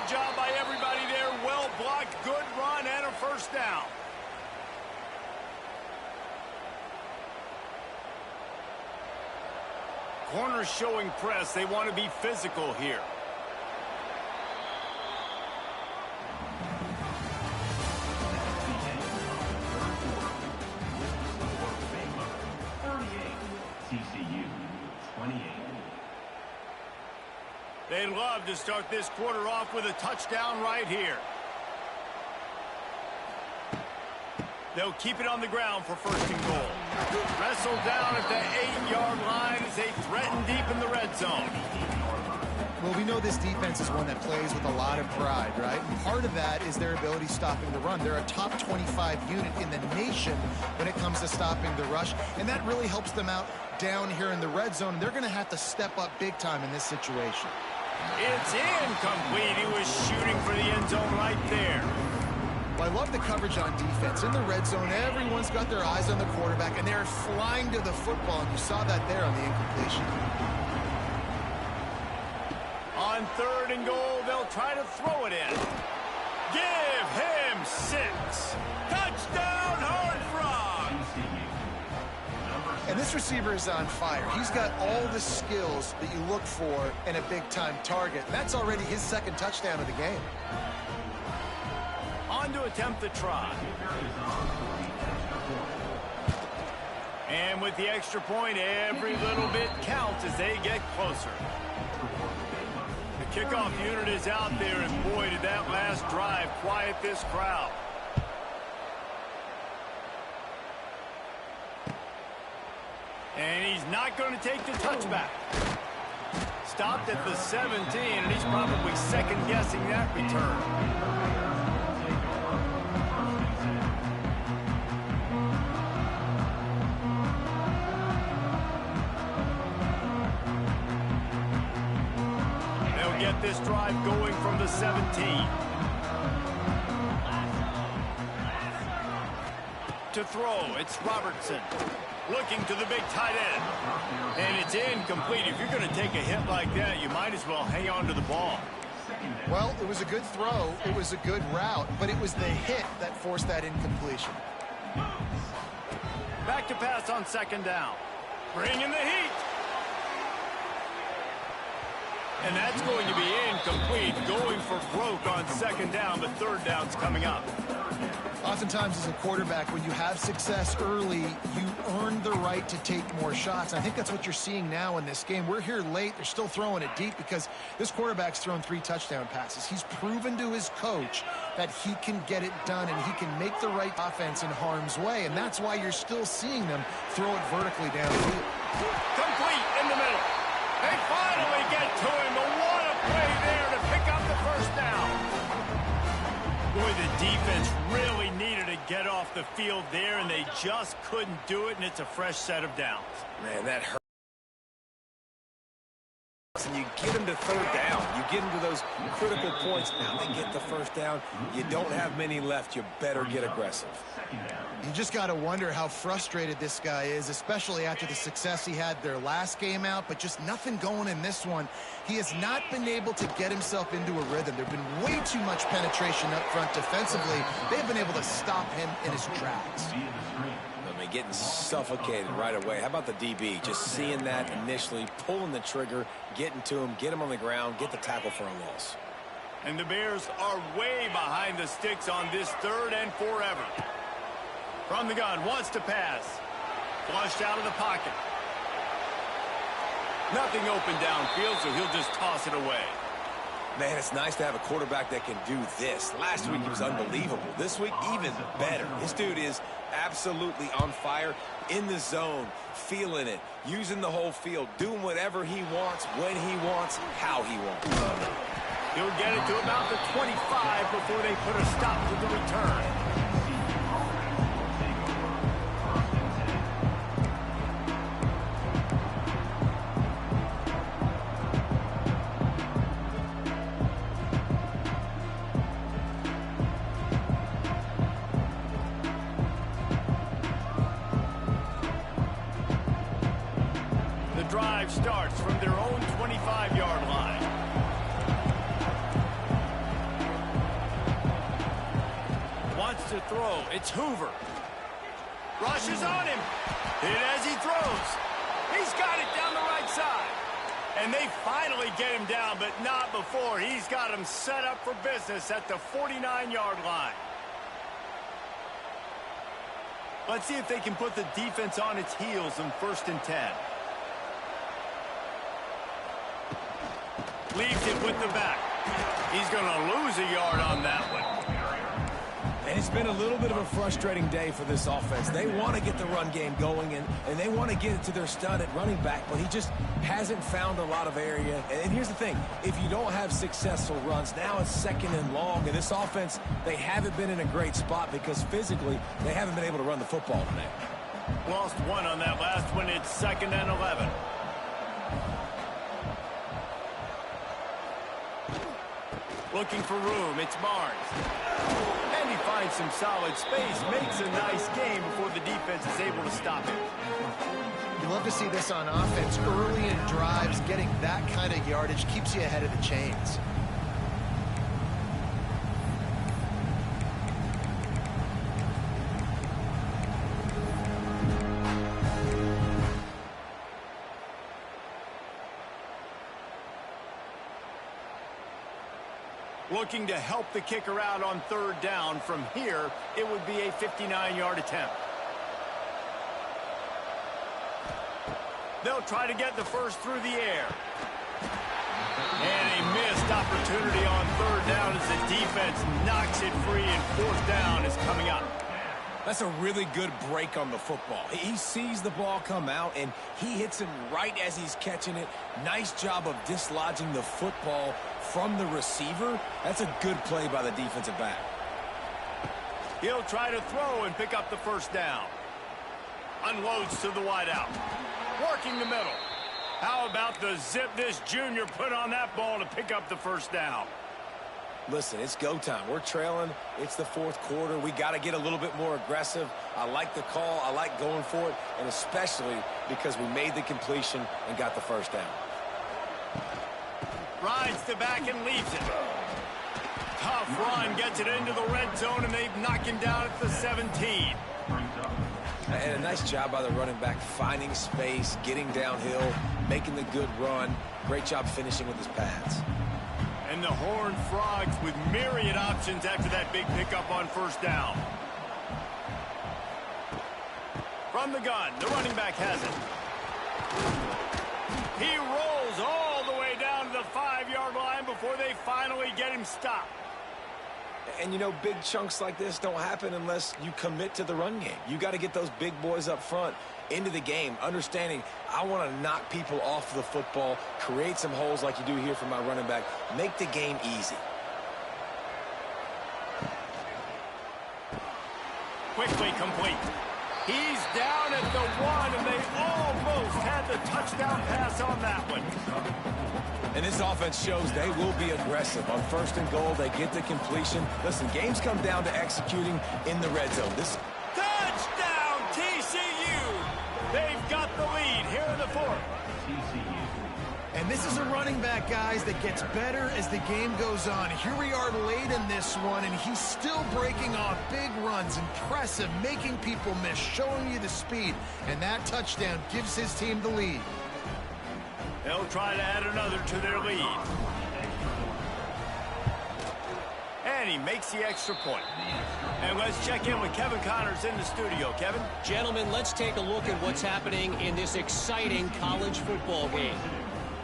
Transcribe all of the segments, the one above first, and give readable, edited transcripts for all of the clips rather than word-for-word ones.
job by everybody there. Well blocked, good run, and a first down. Corner showing press. They want to be physical here. They'd love to start this quarter off with a touchdown right here. They'll keep it on the ground for first and goal. Wrestled down at the 8-yard line as they threaten deep in the red zone. Well, we know this defense is one that plays with a lot of pride, right? And part of that is their ability stopping the run. They're a top 25 unit in the nation when it comes to stopping the rush, and that really helps them out down here in the red zone. And they're going to have to step up big time in this situation. It's incomplete. He was shooting for the end zone right there. Well, I love the coverage on defense. In the red zone, everyone's got their eyes on the quarterback, and they're flying to the football, and you saw that there on the incompletion. On third and goal, they'll try to throw it in. Give him 6. Touchdown, Hard Frogs! And this receiver is on fire. He's got all the skills that you look for in a big-time target. That's already his second touchdown of the game. On to attempt the try. And with the extra point, every little bit counts as they get closer. The kickoff unit is out there, and boy, did that last drive quiet this crowd. And he's not going to take the touchback. Stopped at the 17, and he's probably second-guessing that return. Get this drive going from the 17. To throw, it's Robertson. Looking to the big tight end. And it's incomplete. If you're going to take a hit like that, you might as well hang on to the ball. Well, it was a good throw. It was a good route, but it was the hit that forced that incompletion. Back to pass on second down. Bring in the heat. And that's going to be incomplete. Going for broke on second down, but third down's coming up. Oftentimes as a quarterback, when you have success early, you earn the right to take more shots. I think that's what you're seeing now in this game. We're here late. They're still throwing it deep because this quarterback's thrown 3 touchdown passes. He's proven to his coach that he can get it done and he can make the right offense in harm's way. And that's why you're still seeing them throw it vertically downfield. Complete in the middle. They finally get to him, but what a play there to pick up the first down. Boy, the defense really needed to get off the field there, and they just couldn't do it, and it's a fresh set of downs. Man, that hurt. And you get them to third down. You get them to those critical points. Now they get the first down. You don't have many left. You better get aggressive. You just got to wonder how frustrated this guy is, especially after the success he had their last game out, but just nothing going in this one. He has not been able to get himself into a rhythm. There's been way too much penetration up front defensively. They've been able to stop him in his tracks. I mean, getting suffocated right away. How about the DB? Just seeing that initially, pulling the trigger, getting to him, get him on the ground, get the tackle for a loss. And the Bears are way behind the sticks on this third and forever. From the gun, wants to pass. Flushed out of the pocket. Nothing open downfield, so he'll just toss it away. Man, it's nice to have a quarterback that can do this. Last week he was unbelievable. This week, even better. This dude is absolutely on fire, in the zone, feeling it, using the whole field, doing whatever he wants, when he wants, how he wants. He'll get it to about the 25 before they put a stop to the return. Drive starts from their own 25-yard line. throw. It's Hoover. Rushes on him. Hit as he throws. He's got it down the right side. And they finally get him down, but not before. He's got him set up for business at the 49-yard line. Let's see if they can put the defense on its heels in 1st and 10. Leaves it with the back. He's going to lose a yard on that one. And it's been a little bit of a frustrating day for this offense. They want to get the run game going, and they want to get it to their stud at running back, but he just hasn't found a lot of area. And here's the thing. If you don't have successful runs, now it's 2nd and long. And this offense, they haven't been in a great spot because physically they haven't been able to run the football today. Lost one on that last one. It's 2nd and 11. Looking for room. It's Barnes. And he finds some solid space. Makes a nice game before the defense is able to stop him. You love to see this on offense. Early in drives, getting that kind of yardage keeps you ahead of the chains. Looking to help the kicker out on 3rd down. From here, it would be a 59-yard attempt. They'll try to get the first through the air. And a missed opportunity on 3rd down as the defense knocks it free, and 4th down is coming up. That's a really good break on the football. He sees the ball come out, and he hits him right as he's catching it. Nice job of dislodging the football from the receiver. That's a good play by the defensive back. He'll try to throw and pick up the 1st down. Unloads to the wideout. Working the middle. How about the zip this junior put on that ball to pick up the 1st down? Listen, it's go time. We're trailing. It's the 4th quarter. We got to get a little bit more aggressive. I like the call. I like going for it, and especially because we made the completion and got the 1st down. Rides the back and leaves it. Tough run, gets it into the red zone, and they've knocked him down at the 17. And a nice job by the running back, finding space, getting downhill, making the good run. Great job finishing with his pads. And the Horned Frogs with myriad options after that big pickup on 1st down. From the gun, the running back has it. He rolls all the way down to the 5-yard line before they finally get him stopped. And, you know, big chunks like this don't happen unless you commit to the run game. You got to get those big boys up front into the game, understanding I want to knock people off the football, create some holes like you do here for my running back, make the game easy. Quickly complete. He's down at the 1, and they almost had the touchdown pass on that one. And this offense shows they will be aggressive. On 1st and goal, they get the completion. Listen, games come down to executing in the red zone. Touchdown, TCU! They've got the lead here in the 4th. And this is a running back, guys, that gets better as the game goes on. Here we are late in this one, and he's still breaking off big runs. Impressive, making people miss, showing you the speed. And that touchdown gives his team the lead. They'll try to add another to their lead. And he makes the extra point. And let's check in with Kevin Connors in the studio. Kevin? Gentlemen, let's take a look at what's happening in this exciting college football game.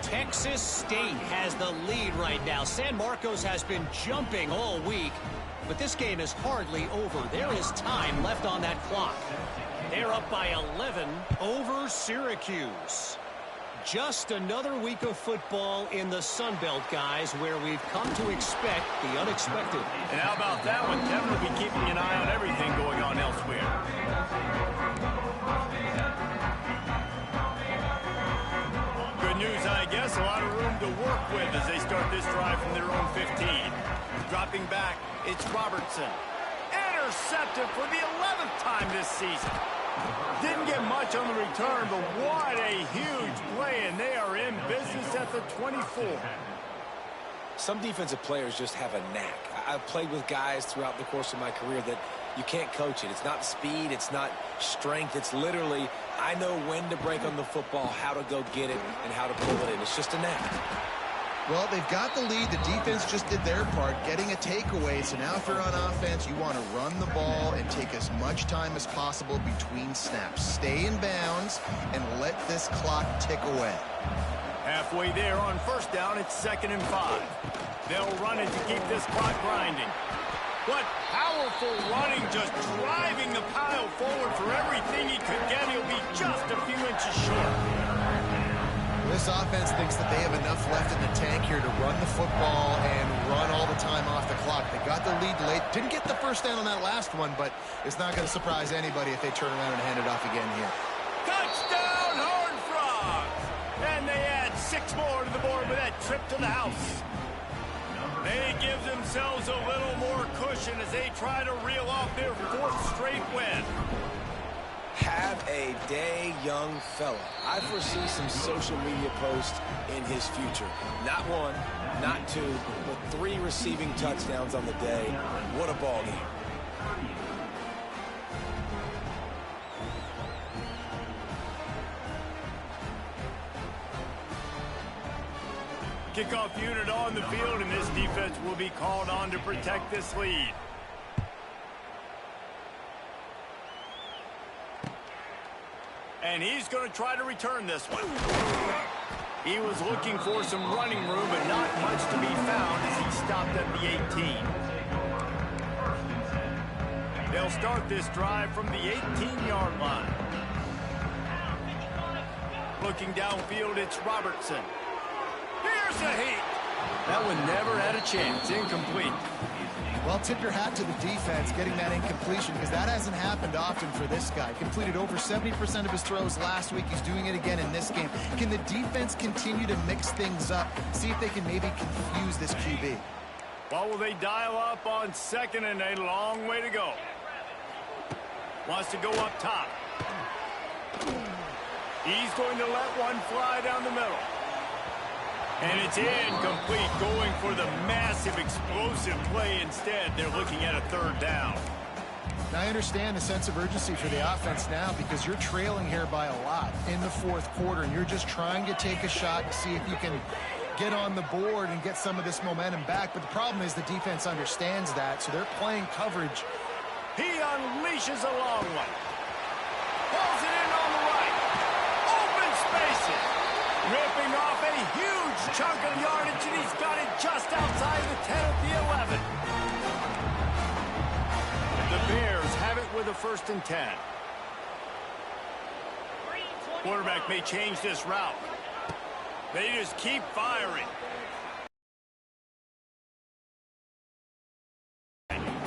Texas State has the lead right now. San Marcos has been jumping all week, but this game is hardly over. There is time left on that clock. They're up by 11 over Syracuse. Just another week of football in the Sun Belt, guys, where we've come to expect the unexpected. And how about that one? Kevin will be keeping an eye on everything going on elsewhere. Good news, I guess. A lot of room to work with as they start this drive from their own 15. Dropping back, it's Robertson. Intercepted for the 11th time this season. Didn't get much on the return, but what a huge play, and they are in business at the 24. Some defensive players just have a knack. I've played with guys throughout the course of my career that you can't coach it. It's not speed. It's not strength. It's literally, I know when to break on the football, how to go get it, and how to pull it in. It's just a knack. Well, they've got the lead. The defense just did their part, getting a takeaway. So now if you're on offense, you want to run the ball and take as much time as possible between snaps. Stay in bounds and let this clock tick away. Halfway there on first down, it's 2nd and 5. They'll run it to keep this clock grinding. What powerful running, just driving the pile forward for everything he could get. He'll be just a few inches short. This offense thinks that they have enough left in the tank here to run the football and run all the time off the clock. They got the lead late. Didn't get the first down on that last one, but it's not going to surprise anybody if they turn around and hand it off again here. Touchdown, Horned Frogs! And they add 6 more to the board with that trip to the house. They give themselves a little more cushion as they try to reel off their 4th straight win. Have a day, young fella. I foresee some social media posts in his future. Not 1, not 2, but 3 receiving touchdowns on the day. What a ball game. Kickoff unit on the field, and this defense will be called on to protect this lead. And he's going to try to return this one. He was looking for some running room, but not much to be found as he stopped at the 18. They'll start this drive from the 18-yard line. Looking downfield, it's Robertson. Here's a heat. That one never had a chance. Incomplete. Well, tip your hat to the defense getting that incompletion, because that hasn't happened often for this guy. Completed over 70% of his throws last week. He's doing it again in this game. Can the defense continue to mix things up? See if they can maybe confuse this QB. Well, will they dial up on 2nd and a long way to go? Wants to go up top. He's going to let one fly down the middle. And it's incomplete, going for the massive explosive play instead. They're looking at a 3rd down. Now, I understand the sense of urgency for the offense now, because you're trailing here by a lot in the 4th quarter, and you're just trying to take a shot to see if you can get on the board and get some of this momentum back. But the problem is the defense understands that, so they're playing coverage. He unleashes a long one. Pulls it in on the right. Open spaces. Ripping off a huge chunk of yardage, and he's got it just outside the 10 at the 11. The Bears have it with a 1st and 10. Quarterback may change this route. They just keep firing.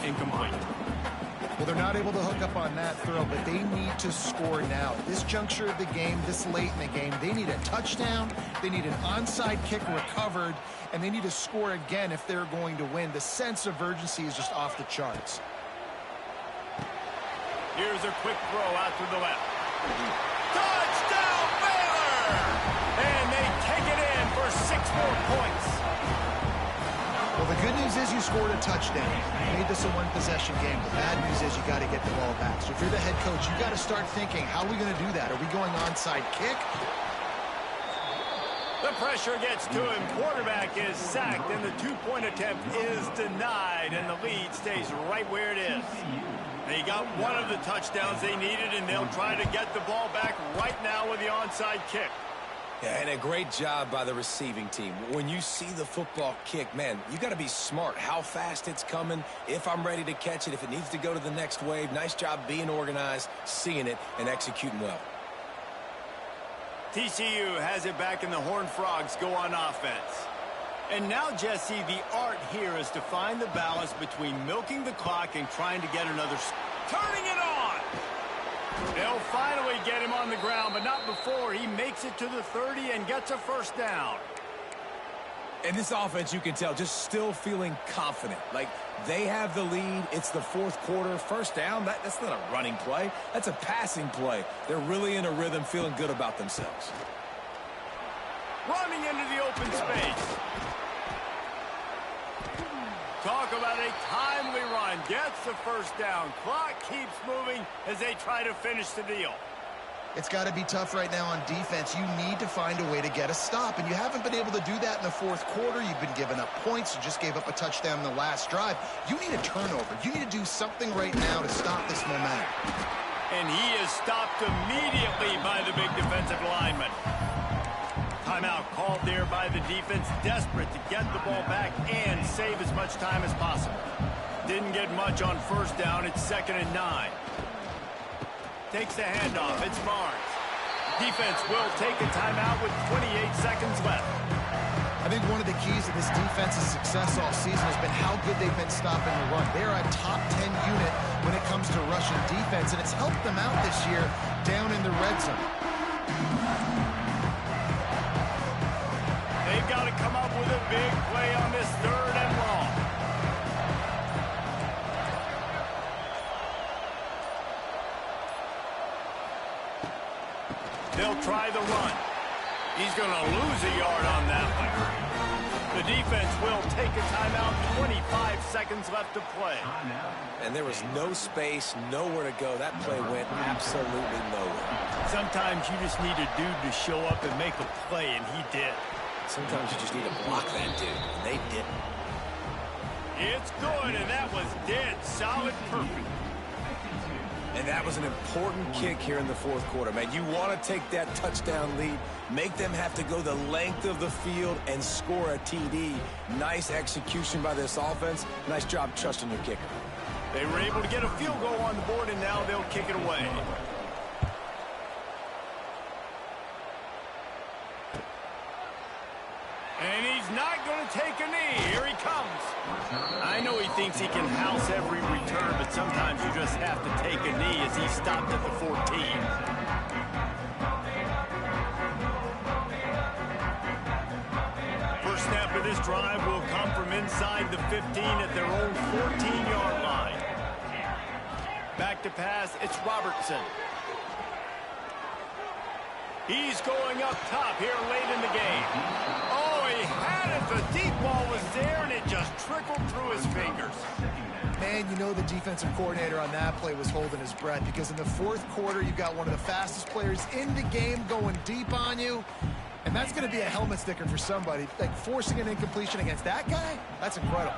Incomplete. Well, they're not able to hook up on that throw, but they need to score now. At this juncture of the game, this late in the game, they need a touchdown, they need an onside kick recovered, and they need to score again if they're going to win. The sense of urgency is just off the charts. Here's a quick throw out to the left. Touchdown, Baylor! And they take it in for 6 more points. Well, the good news is you scored a touchdown. You made this a one-possession game. The bad news is you got to get the ball back. So if you're the head coach, you got to start thinking, how are we going to do that? Are we going onside kick? The pressure gets to him. Quarterback is sacked, and the 2-point attempt is denied, and the lead stays right where it is. They got one of the touchdowns they needed, and they'll try to get the ball back right now with the onside kick. Yeah, and a great job by the receiving team. When you see the football kick, man, you got to be smart how fast it's coming, if I'm ready to catch it, if it needs to go to the next wave. Nice job being organized, seeing it, and executing well. TCU has it back, and the Horned Frogs go on offense. And now, Jesse, the art here is to find the balance between milking the clock and trying to get another... Turning it on! They'll finally get him on the ground, but not before he makes it to the 30 and gets a 1st down. And this offense, you can tell, just still feeling confident. Like, they have the lead. It's the 4th quarter. 1st down, that's not a running play. That's a passing play. They're really in a rhythm, feeling good about themselves. Running into the open space. Talk about a timely run. Gets the first down. Clock keeps moving as they try to finish the deal. It's got to be tough right now on defense. You need to find a way to get a stop, and you haven't been able to do that in the fourth quarter. You've been giving up points. You just gave up a touchdown in the last drive. You need a turnover. You need to do something right now to stop this momentum. And he is stopped immediately by the big defensive lineman. Timeout called there by the defense, desperate to get the ball back and save as much time as possible. Didn't get much on first down. It's 2nd and 9. Takes the handoff. It's Barnes. Defense will take a timeout with 28 seconds left. I think one of the keys to this defense's success all season has been how good they've been stopping the run. They're a top 10 unit when it comes to rushing defense, and it's helped them out this year down in the red zone. They've got to come up with a big play on this 3rd and long. They'll try the run. He's going to lose a yard on that one. The defense will take a timeout. 25 seconds left to play. And there was no space, nowhere to go. That play went absolutely nowhere. Sometimes you just need a dude to show up and make a play, and he did. Sometimes you just need to block that dude, and they didn't. It's good, and that was dead solid, perfect. And that was an important kick here in the fourth quarter, man. You want to take that touchdown lead, make them have to go the length of the field and score a TD. Nice execution by this offense. Nice job trusting your kicker. They were able to get a field goal on the board, and now they'll kick it away. And he's not going to take a knee. Here he comes. I know he thinks he can house every return, but sometimes you just have to take a knee as he stopped at the 14. First snap of this drive will come from inside the 15 at their own 14-yard line. Back to pass, it's Robertson. He's going up top here late in the game. Oh, he had it. The deep ball was there, and it just trickled through his fingers. Man, you know the defensive coordinator on that play was holding his breath, because in the fourth quarter, you've got one of the fastest players in the game going deep on you, and that's going to be a helmet sticker for somebody. Like, forcing an incompletion against that guy, that's incredible.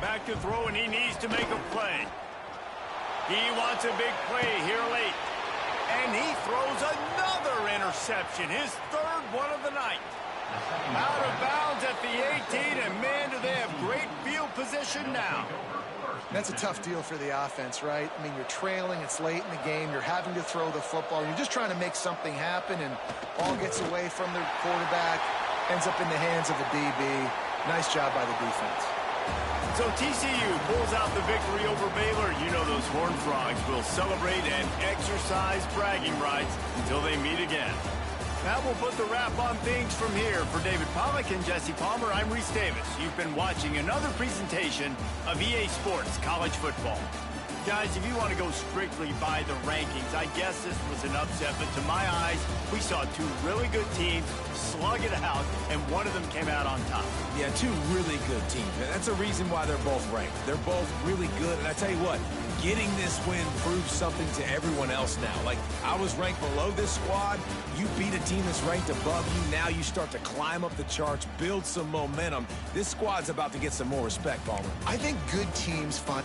Back to throw, and he needs to make a play. He wants a big play here late. And he throws another interception, his 3rd one of the night. Out of bounds at the 18, and man, do they have great field position now. That's a tough deal for the offense, right? I mean, you're trailing, it's late in the game, you're having to throw the football, you're just trying to make something happen, and ball gets away from the quarterback, ends up in the hands of a DB. Nice job by the defense. So TCU pulls out the victory over Baylor. You know those Horned Frogs will celebrate and exercise bragging rights until they meet again. That will put the wrap on things from here. For David Pollack and Jesse Palmer, I'm Reese Davis. You've been watching another presentation of EA Sports College Football. Guys, if you want to go strictly by the rankings, I guess this was an upset, but to my eyes, we saw two really good teams slug it out, and one of them came out on top. Yeah, two really good teams. And that's a reason why they're both ranked. They're both really good, and I tell you what, getting this win proves something to everyone else now. Like, I was ranked below this squad. You beat a team that's ranked above you. Now you start to climb up the charts, build some momentum. This squad's about to get some more respect, Palmer. I think good teams find